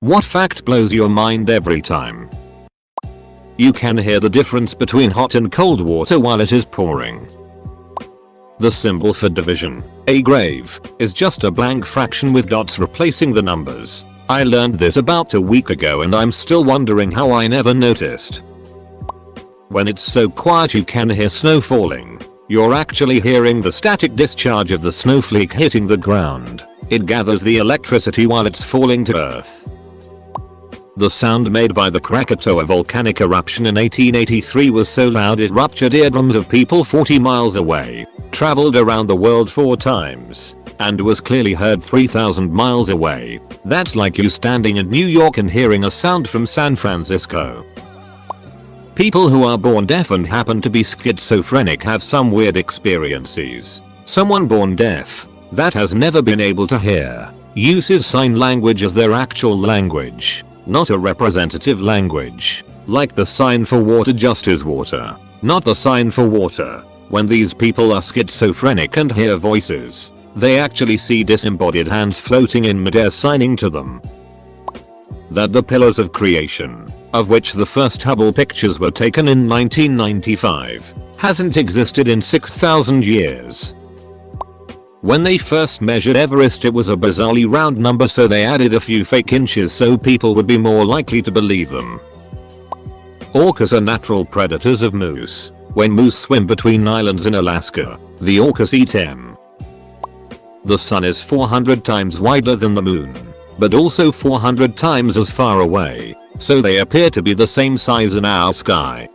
What fact blows your mind every time? You can hear the difference between hot and cold water while it is pouring. The symbol for division, a grave, is just a blank fraction with dots replacing the numbers. I learned this about a week ago and I'm still wondering how I never noticed. When it's so quiet you can hear snow falling, you're actually hearing the static discharge of the snowflake hitting the ground. It gathers the electricity while it's falling to earth. The sound made by the Krakatoa volcanic eruption in 1883 was so loud it ruptured eardrums of people 40 miles away, traveled around the world 4 times, and was clearly heard 3,000 miles away. That's like you standing in New York and hearing a sound from San Francisco. People who are born deaf and happen to be schizophrenic have some weird experiences. Someone born deaf, that has never been able to hear, uses sign language as their actual language, not a representative language, like the sign for water just is water, not the sign for water. When these people are schizophrenic and hear voices, they actually see disembodied hands floating in midair signing to them. That the pillars of creation, of which the first Hubble pictures were taken in 1995, hasn't existed in 6,000 years. When they first measured Everest it was a bizarrely round number, so they added a few fake inches so people would be more likely to believe them. Orcas are natural predators of moose. When moose swim between islands in Alaska, the orcas eat them. The sun is 400 times wider than the moon, but also 400 times as far away, so they appear to be the same size in our sky.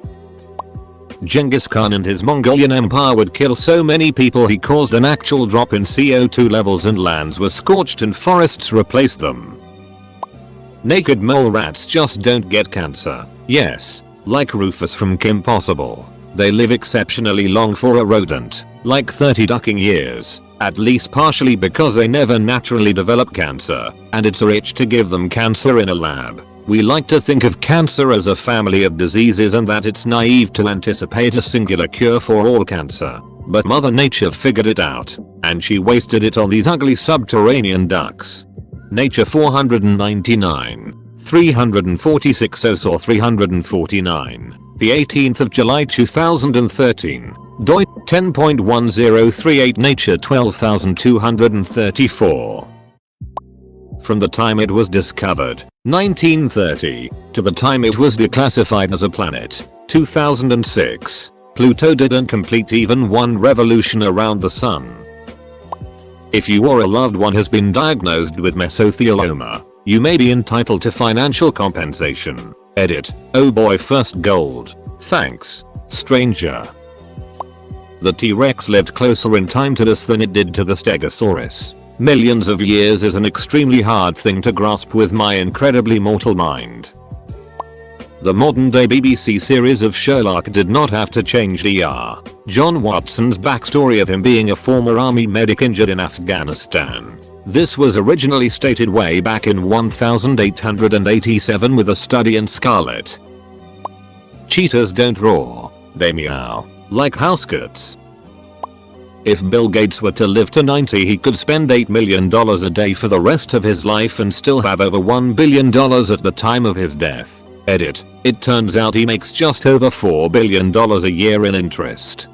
Genghis Khan and his Mongolian empire would kill so many people he caused an actual drop in CO2 levels and lands were scorched and forests replaced them. Naked mole rats just don't get cancer. Yes, like Rufus from Kim Possible. They live exceptionally long for a rodent, like 30 ducking years, at least partially because they never naturally develop cancer, and it's a reach to give them cancer in a lab. We like to think of cancer as a family of diseases and that it's naive to anticipate a singular cure for all cancer. But Mother Nature figured it out, and she wasted it on these ugly subterranean ducks. Nature 499, 346 or 349, the 18th of July 2013, doi 10.1038 Nature 12234. From the time it was discovered, 1930, to the time it was declassified as a planet, 2006, Pluto didn't complete even one revolution around the sun. If you or a loved one has been diagnosed with mesothelioma, you may be entitled to financial compensation. Edit. Oh boy, first gold. Thanks, stranger. The T-Rex lived closer in time to us than it did to the Stegosaurus. Millions of years is an extremely hard thing to grasp with my incredibly mortal mind. The modern day BBC series of Sherlock did not have to change Dr. John Watson's backstory of him being a former army medic injured in Afghanistan. This was originally stated way back in 1887 with a study in Scarlet. Cheetahs don't roar, they meow, like house cats. If Bill Gates were to live to 90 he could spend $8 million a day for the rest of his life and still have over $1 billion at the time of his death. Edit. It turns out he makes just over $4 billion a year in interest.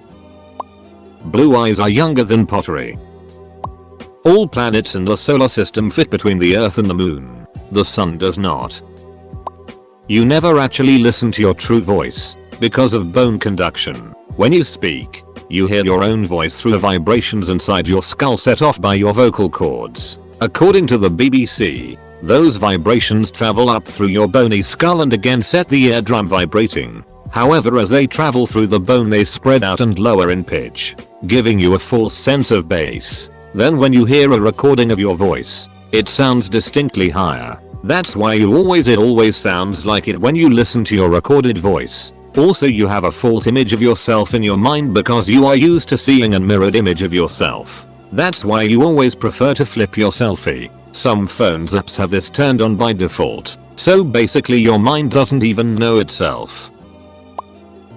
Blue eyes are younger than pottery. All planets in the solar system fit between the Earth and the Moon. The Sun does not. You never actually listen to your true voice because of bone conduction. When you speak, you hear your own voice through the vibrations inside your skull set off by your vocal cords. According to the BBC, those vibrations travel up through your bony skull and again set the eardrum vibrating. However, as they travel through the bone they spread out and lower in pitch, giving you a false sense of bass. Then when you hear a recording of your voice, it sounds distinctly higher. That's why it always sounds like it when you listen to your recorded voice. Also, you have a false image of yourself in your mind because you are used to seeing a mirrored image of yourself. That's why you always prefer to flip your selfie. Some phones apps have this turned on by default, so basically your mind doesn't even know itself.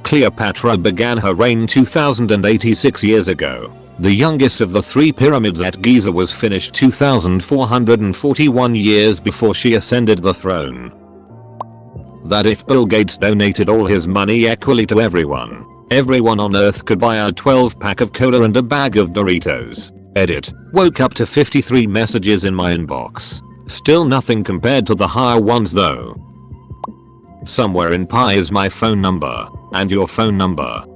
Cleopatra began her reign 2086 years ago. The youngest of the 3 pyramids at Giza was finished 2,441 years before she ascended the throne. That if Bill Gates donated all his money equally to everyone on earth could buy a 12-pack of cola and a bag of Doritos. Edit. Woke up to 53 messages in my inbox. Still nothing compared to the higher ones though. Somewhere in pi is my phone number, and your phone number.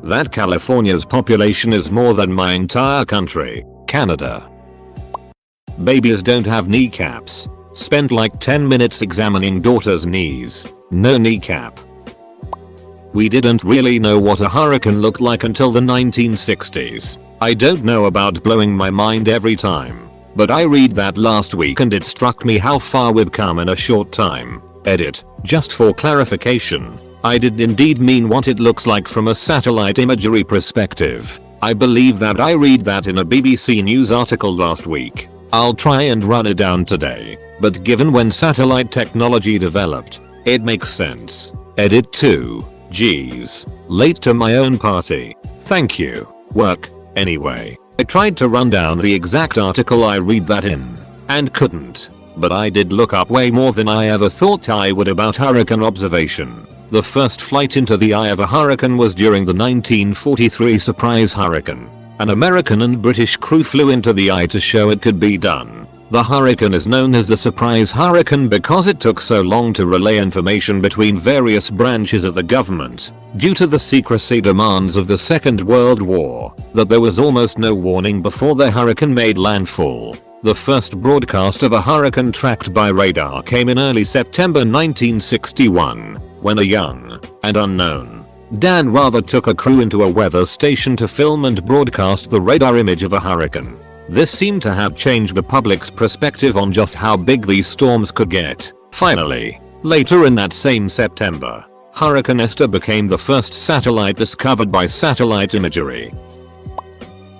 That California's population is more than my entire country, Canada. Babies don't have kneecaps. Spent like 10 minutes examining daughter's knees. No kneecap. We didn't really know what a hurricane looked like until the 1960s. I don't know about blowing my mind every time, but I read that last week and it struck me how far we've come in a short time. Edit. Just for clarification, I did indeed mean what it looks like from a satellite imagery perspective. I believe that I read that in a BBC News article last week. I'll try and run it down today, but given when satellite technology developed, it makes sense. Edit 2. Geez. Late to my own party. Thank you. Work. Anyway, I tried to run down the exact article I read that in, and couldn't. But I did look up way more than I ever thought I would about hurricane observation. The first flight into the eye of a hurricane was during the 1943 Surprise Hurricane. An American and British crew flew into the eye to show it could be done. The hurricane is known as the Surprise Hurricane because it took so long to relay information between various branches of the government, due to the secrecy demands of the Second World War, that there was almost no warning before the hurricane made landfall. The first broadcast of a hurricane tracked by radar came in early September 1961, when a young and unknown Dan Rather took a crew into a weather station to film and broadcast the radar image of a hurricane. This seemed to have changed the public's perspective on just how big these storms could get. Finally, later in that same September, Hurricane Esther became the first satellite discovered by satellite imagery.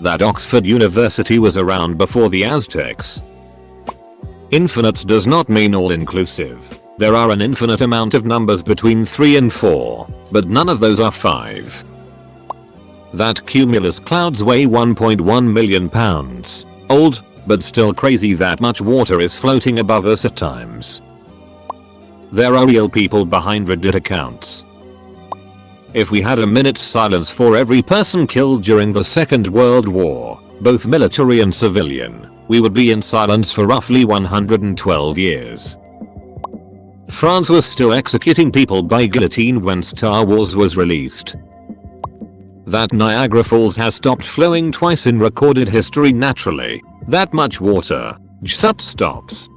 That Oxford University was around before the Aztecs. Infinite does not mean all-inclusive. There are an infinite amount of numbers between 3 and 4, but none of those are 5. That cumulus clouds weigh 1.1 million pounds. Old, but still crazy that much water is floating above us at times. There are real people behind Reddit accounts. If we had a minute's silence for every person killed during the Second World War, both military and civilian, we would be in silence for roughly 112 years. France was still executing people by guillotine when Star Wars was released. That Niagara Falls has stopped flowing twice in recorded history naturally. That much water just stops.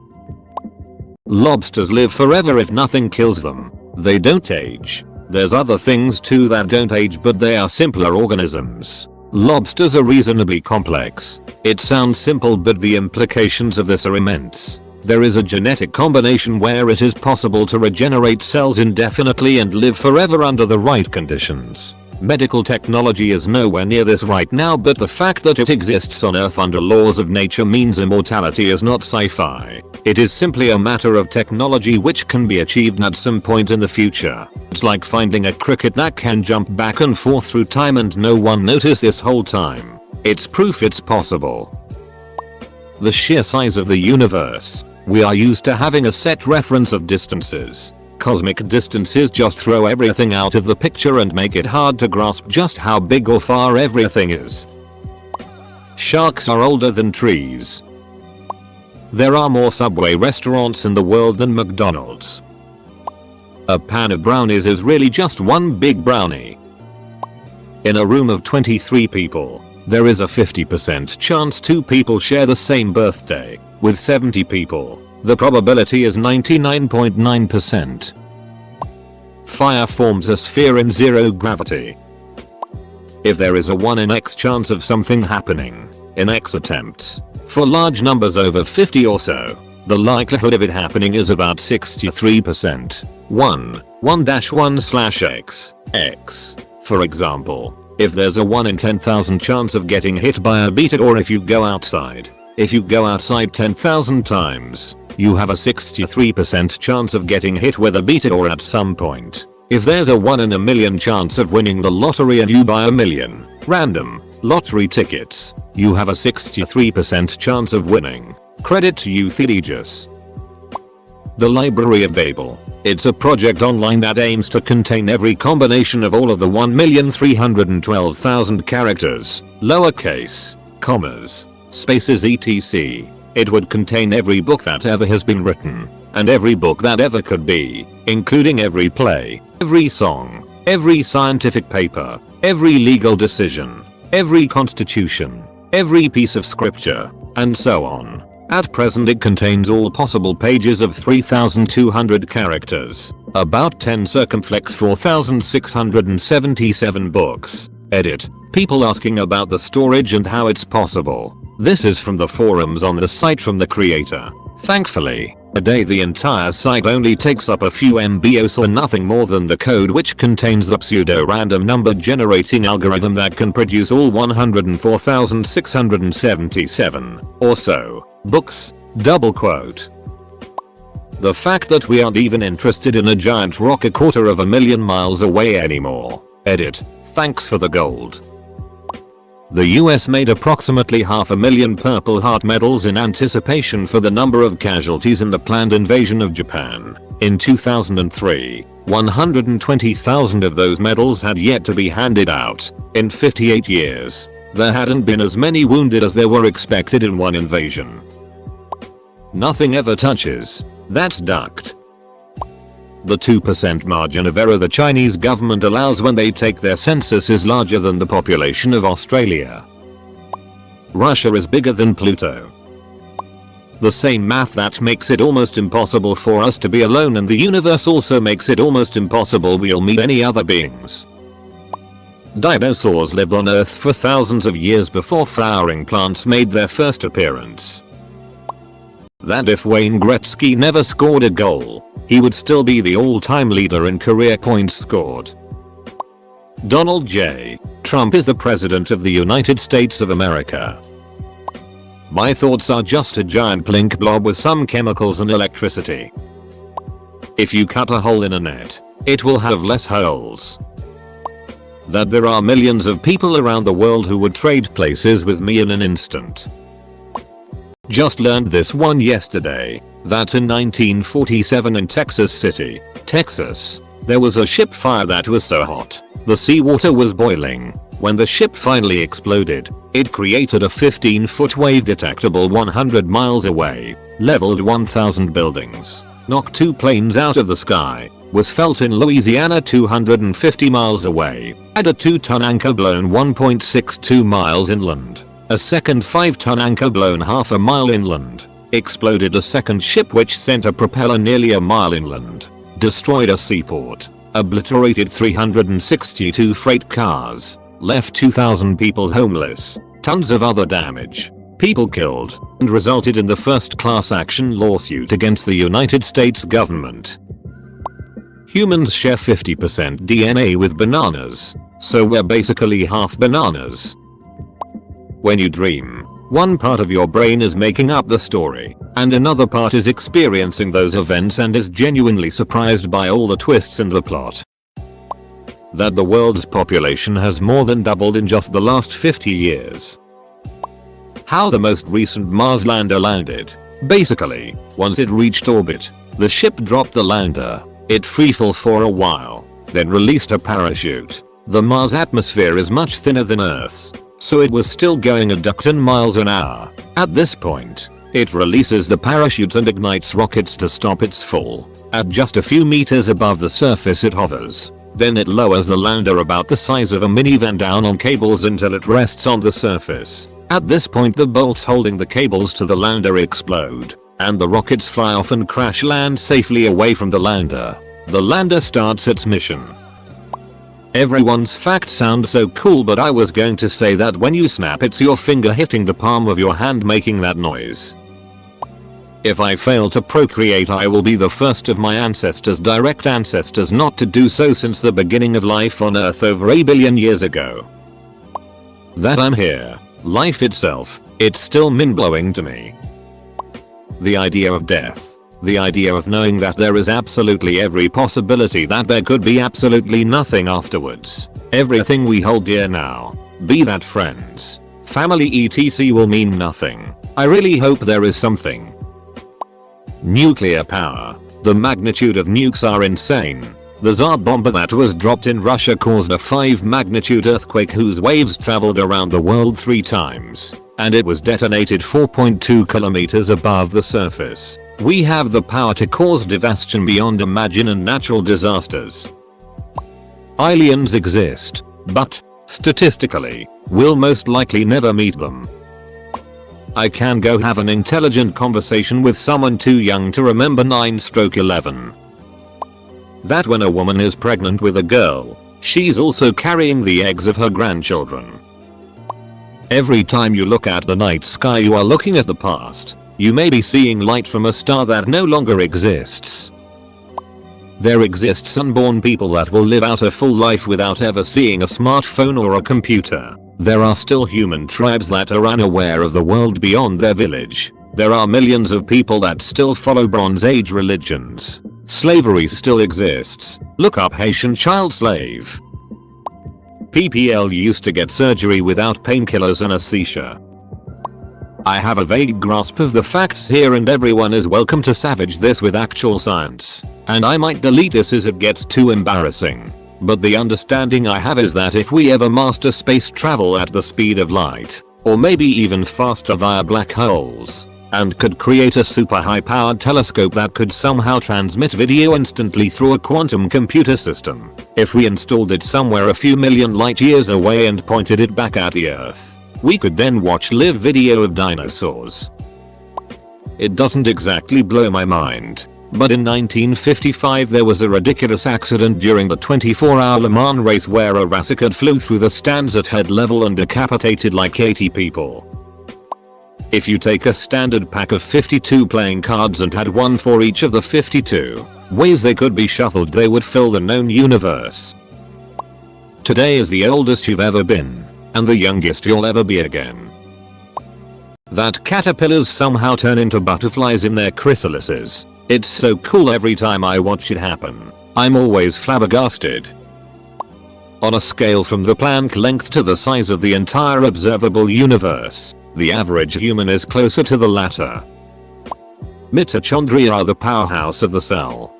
Lobsters live forever if nothing kills them. They don't age. There's other things too that don't age, but they are simpler organisms. Lobsters are reasonably complex. It sounds simple, but the implications of this are immense. There is a genetic combination where it is possible to regenerate cells indefinitely and live forever under the right conditions. Medical technology is nowhere near this right now, but the fact that it exists on Earth under laws of nature means immortality is not sci-fi. It is simply a matter of technology which can be achieved at some point in the future. It's like finding a cricket that can jump back and forth through time and no one noticed this whole time. It's proof it's possible. The sheer size of the universe. We are used to having a set reference of distances. Cosmic distances just throw everything out of the picture and make it hard to grasp just how big or far everything is. Sharks are older than trees. There are more Subway restaurants in the world than McDonald's. A pan of brownies is really just one big brownie. In a room of 23 people, there is a 50% chance 2 people share the same birthday. With 70 people, the probability is 99.9%. Fire forms a sphere in zero gravity. If there is a 1 in X chance of something happening, in X attempts, for large numbers over 50 or so, the likelihood of it happening is about 63%. 1-1-1/X. X. For example, if there's a 1 in 10,000 chance of getting hit by a meteor, or if you go outside 10,000 times, you have a 63% chance of getting hit with a meteor at some point. If there's a 1 in a million chance of winning the lottery and you buy $1 million, random, Lottery tickets. You have a 63% chance of winning. Credit to Euthydijus. The Library of Babel. It's a project online that aims to contain every combination of all of the 1,312,000 characters, lowercase, commas, spaces etc. It would contain every book that ever has been written, and every book that ever could be, including every play, every song, every scientific paper, every legal decision, every constitution, every piece of scripture, and so on. At present it contains all possible pages of 3,200 characters, about 10 circumflex 4,677 books. Edit. People asking about the storage and how it's possible. This is from the forums on the site from the creator. Thankfully, a day the entire site only takes up a few MBs or nothing more than the code which contains the pseudo-random number generating algorithm that can produce all 104,677 or so books. Double quote. The fact that we aren't even interested in a giant rock 250,000 miles away anymore. Edit. Thanks for the gold. The US made approximately 500,000 Purple Heart medals in anticipation for the number of casualties in the planned invasion of Japan. In 2003, 120,000 of those medals had yet to be handed out. In 58 years, there hadn't been as many wounded as there were expected in one invasion. Nothing ever touches. That's ducked. The 2% margin of error the Chinese government allows when they take their census is larger than the population of Australia. Russia is bigger than Pluto. The same math that makes it almost impossible for us to be alone in the universe also makes it almost impossible we'll meet any other beings. Dinosaurs lived on Earth for thousands of years before flowering plants made their first appearance. That if Wayne Gretzky never scored a goal, he would still be the all-time leader in career points scored. Donald J. Trump is the President of the United States of America. My thoughts are just a giant blink blob with some chemicals and electricity. If you cut a hole in a net, it will have less holes. That there are millions of people around the world who would trade places with me in an instant. Just learned this one yesterday, that in 1947 in Texas City, Texas, there was a ship fire that was so hot, the seawater was boiling. When the ship finally exploded, it created a 15-foot wave detectable 100 miles away, leveled 1,000 buildings, knocked 2 planes out of the sky, was felt in Louisiana 250 miles away, had a 2-ton anchor blown 1.62 miles inland. A second 5-ton anchor blown half a mile inland. Exploded a second ship which sent a propeller nearly a mile inland. Destroyed a seaport. Obliterated 362 freight cars. Left 2,000 people homeless. Tons of other damage. People killed. And resulted in the first class action lawsuit against the United States government. Humans share 50% DNA with bananas. So we're basically half bananas. When you dream, one part of your brain is making up the story, and another part is experiencing those events and is genuinely surprised by all the twists in the plot. That the world's population has more than doubled in just the last 50 years. How the most recent Mars lander landed. Basically, once it reached orbit, the ship dropped the lander, it freefell for a while, then released a parachute. The Mars atmosphere is much thinner than Earth's, so it was still going at 10 miles an hour. At this point, it releases the parachute and ignites rockets to stop its fall. At just a few meters above the surface it hovers. Then it lowers the lander about the size of a minivan down on cables until it rests on the surface. At this point the bolts holding the cables to the lander explode, and the rockets fly off and crash land safely away from the lander. The lander starts its mission. Everyone's facts sound so cool, but I was going to say that when you snap it's your finger hitting the palm of your hand making that noise. If I fail to procreate I will be the first of my ancestors' direct ancestors not to do so since the beginning of life on Earth over a billion years ago. That I'm here, life itself, it's still mind-blowing to me. The idea of death. The idea of knowing that there is absolutely every possibility that there could be absolutely nothing afterwards. Everything we hold dear now, Be that friends, family etc. will mean nothing. I really hope there is something. Nuclear power. The magnitude of nukes are insane. The Tsar bomber that was dropped in Russia caused a 5 magnitude earthquake whose waves traveled around the world 3 times, and it was detonated 4.2 kilometers above the surface. We have the power to cause devastation beyond imagine and natural disasters. Aliens exist, but, statistically, we'll most likely never meet them. I can go have an intelligent conversation with someone too young to remember 9/11. That when a woman is pregnant with a girl, she's also carrying the eggs of her grandchildren. Every time you look at the night sky you are looking at the past. You may be seeing light from a star that no longer exists. There exists unborn people that will live out a full life without ever seeing a smartphone or a computer. There are still human tribes that are unaware of the world beyond their village. There are millions of people that still follow Bronze Age religions. Slavery still exists. Look up Haitian child slave. PPL used to get surgery without painkillers and anesthesia. I have a vague grasp of the facts here and everyone is welcome to savage this with actual science. And I might delete this as it gets too embarrassing. But the understanding I have is that if we ever master space travel at the speed of light, or maybe even faster via black holes, and could create a super high powered telescope that could somehow transmit video instantly through a quantum computer system, if we installed it somewhere a few million light years away and pointed it back at the Earth, we could then watch live video of dinosaurs. It doesn't exactly blow my mind, but in 1955 there was a ridiculous accident during the 24-hour Le Mans race where a Rassicard flew through the stands at head level and decapitated like 80 people. If you take a standard pack of 52 playing cards and had one for each of the 52 ways they could be shuffled, they would fill the known universe. Today is the oldest you've ever been, and the youngest you'll ever be again. That caterpillars somehow turn into butterflies in their chrysalises. It's so cool every time I watch it happen. I'm always flabbergasted. On a scale from the Planck length to the size of the entire observable universe, the average human is closer to the latter. Mitochondria are the powerhouse of the cell.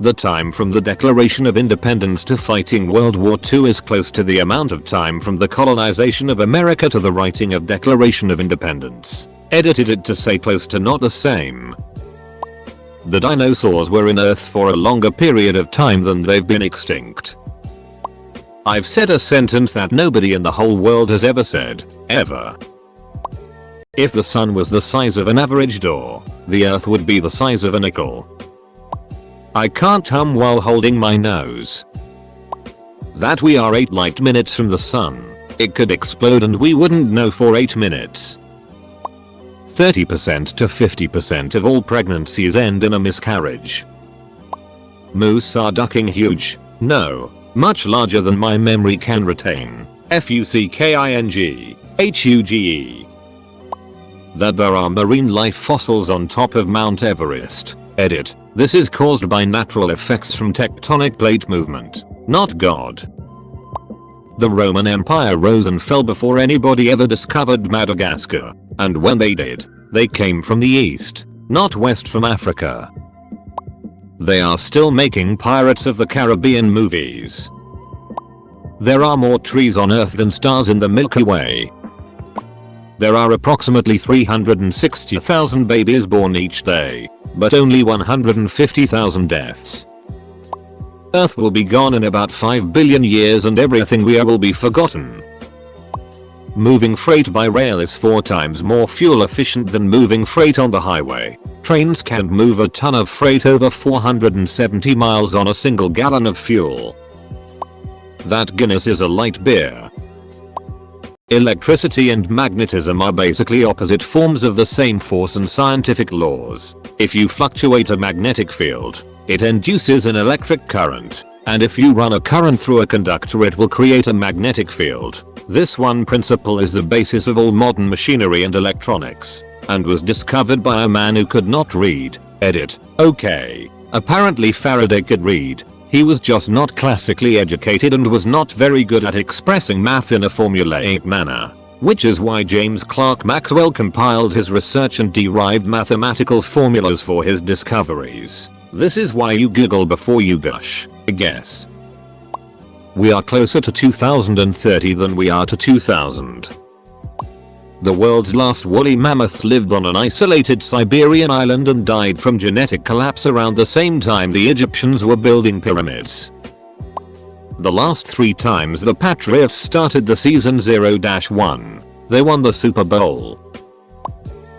The time from the Declaration of Independence to fighting World War II is close to the amount of time from the colonization of America to the writing of Declaration of Independence. Edited it to say close to, not the same. The dinosaurs were in Earth for a longer period of time than they've been extinct. I've said a sentence that nobody in the whole world has ever said, ever. If the sun was the size of an average door, the Earth would be the size of a nickel. I can't hum while holding my nose. That we are 8 light minutes from the sun. It could explode and we wouldn't know for 8 minutes. 30% to 50% of all pregnancies end in a miscarriage. Moose are ducking huge. No, much larger than my memory can retain. Fucking huge. That there are marine life fossils on top of Mount Everest. Edit. This is caused by natural effects from tectonic plate movement, not God. The Roman Empire rose and fell before anybody ever discovered Madagascar, and when they did, they came from the east, not west from Africa. They are still making Pirates of the Caribbean movies. There are more trees on Earth than stars in the Milky Way. There are approximately 360,000 babies born each day, but only 150,000 deaths. Earth will be gone in about 5 billion years and everything we are will be forgotten. Moving freight by rail is 4 times more fuel efficient than moving freight on the highway. Trains can move a ton of freight over 470 miles on a single gallon of fuel. That Guinness is a light beer. Electricity and magnetism are basically opposite forms of the same force and scientific laws. If you fluctuate a magnetic field, it induces an electric current, and if you run a current through a conductor it will create a magnetic field. This one principle is the basis of all modern machinery and electronics, and was discovered by a man who could not read. Edit. Okay. Apparently Faraday could read, He was just not classically educated and was not very good at expressing math in a formulaic manner. Which is why James Clerk Maxwell compiled his research and derived mathematical formulas for his discoveries. This is why you Google before you gush, I guess. We are closer to 2030 than we are to 2000. The world's last woolly mammoths lived on an isolated Siberian island and died from genetic collapse around the same time the Egyptians were building pyramids. The last 3 times the Patriots started the season 0-1, they won the Super Bowl.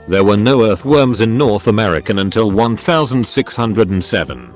There were no earthworms in North America until 1607.